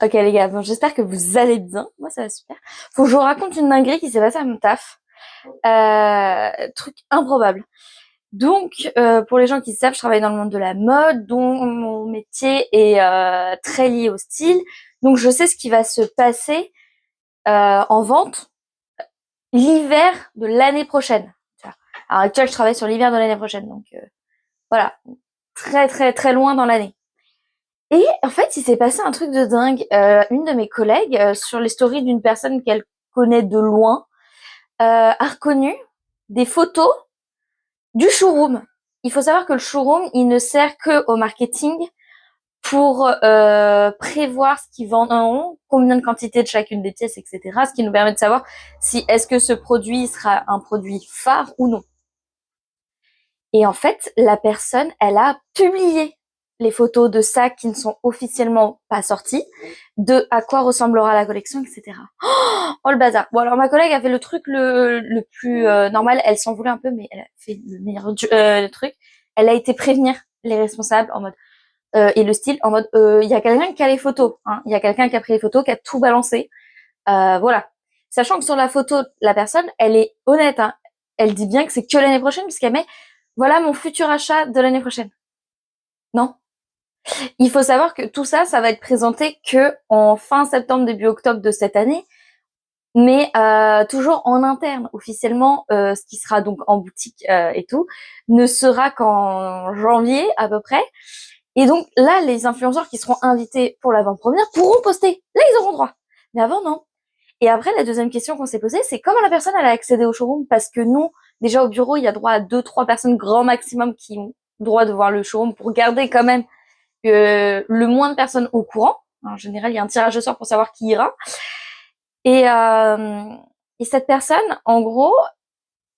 Ok les gars, bon, j'espère que vous allez bien. Moi ça va super. Faut que je vous raconte une dinguerie qui s'est passée à mon taf. Truc improbable. Donc, pour les gens qui savent, je travaille dans le monde de la mode, dont mon métier est très lié au style. Donc, je sais ce qui va se passer en vente l'hiver de l'année prochaine. Alors, actuellement, je travaille sur l'hiver de l'année prochaine. Donc, voilà, très très très loin dans l'année. Et en fait, il s'est passé un truc de dingue. Une de mes collègues, sur les stories d'une personne qu'elle connaît de loin, a reconnu des photos du showroom. Il faut savoir que le showroom, il ne sert que au marketing pour prévoir ce qu'ils vendront, combien de quantité de chacune des pièces, etc. Ce qui nous permet de savoir si est-ce que ce produit sera un produit phare ou non. Et en fait, la personne, elle a publié les photos de sacs qui ne sont officiellement pas sortis, de à quoi ressemblera la collection, etc. Oh le bazar. Bon alors ma collègue a fait le truc le plus normal, elle s'en voulait un peu, mais elle a fait le meilleur truc. Elle a été prévenir les responsables en mode et le style en mode il y a quelqu'un qui a les photos, hein. Il y a quelqu'un qui a pris les photos, qui a tout balancé. Voilà. Sachant que sur la photo, la personne, elle est honnête, hein. Elle dit bien que c'est que l'année prochaine, puisqu'elle met voilà mon futur achat de l'année prochaine. Non. Il faut savoir que tout ça, ça va être présenté que en fin septembre, début octobre de cette année, mais toujours en interne. Officiellement, ce qui sera donc en boutique et tout, ne sera qu'en janvier à peu près. Et donc là, les influenceurs qui seront invités pour l'avant-première pourront poster. Là, ils auront droit. Mais avant, non. Et après, la deuxième question qu'on s'est posée, c'est comment la personne elle a accédé au showroom, parce que nous, déjà au bureau, il y a droit à 2-3 personnes grand maximum qui ont droit de voir le showroom pour garder quand même le moins de personnes au courant. En général, il y a un tirage au sort pour savoir qui ira. Et, euh, et cette personne, en gros,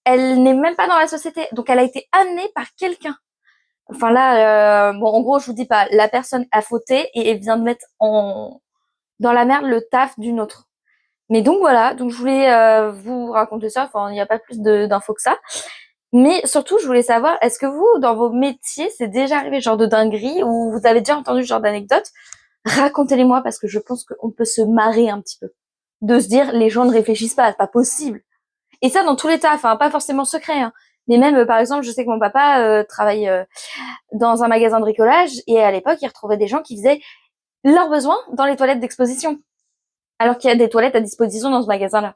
elle n'est même pas dans la société. Donc, elle a été amenée par quelqu'un. Enfin là, bon, en gros, je vous dis pas, la personne a fauté et elle vient de mettre dans la merde le taf d'une autre. Mais donc voilà, donc je voulais vous raconter ça. Enfin, il n'y a pas plus d'infos que ça. Mais surtout, je voulais savoir, est-ce que vous, dans vos métiers, c'est déjà arrivé ce genre de dinguerie ou vous avez déjà entendu ce genre d'anecdote? Racontez-les-moi parce que je pense qu'on peut se marrer un petit peu. De se dire, les gens ne réfléchissent pas, c'est pas possible. Et ça, dans tous les tafs, hein, pas forcément secret. Hein. Mais même, par exemple, je sais que mon papa travaille dans un magasin de bricolage et à l'époque, il retrouvait des gens qui faisaient leurs besoins dans les toilettes d'exposition. Alors qu'il y a des toilettes à disposition dans ce magasin-là.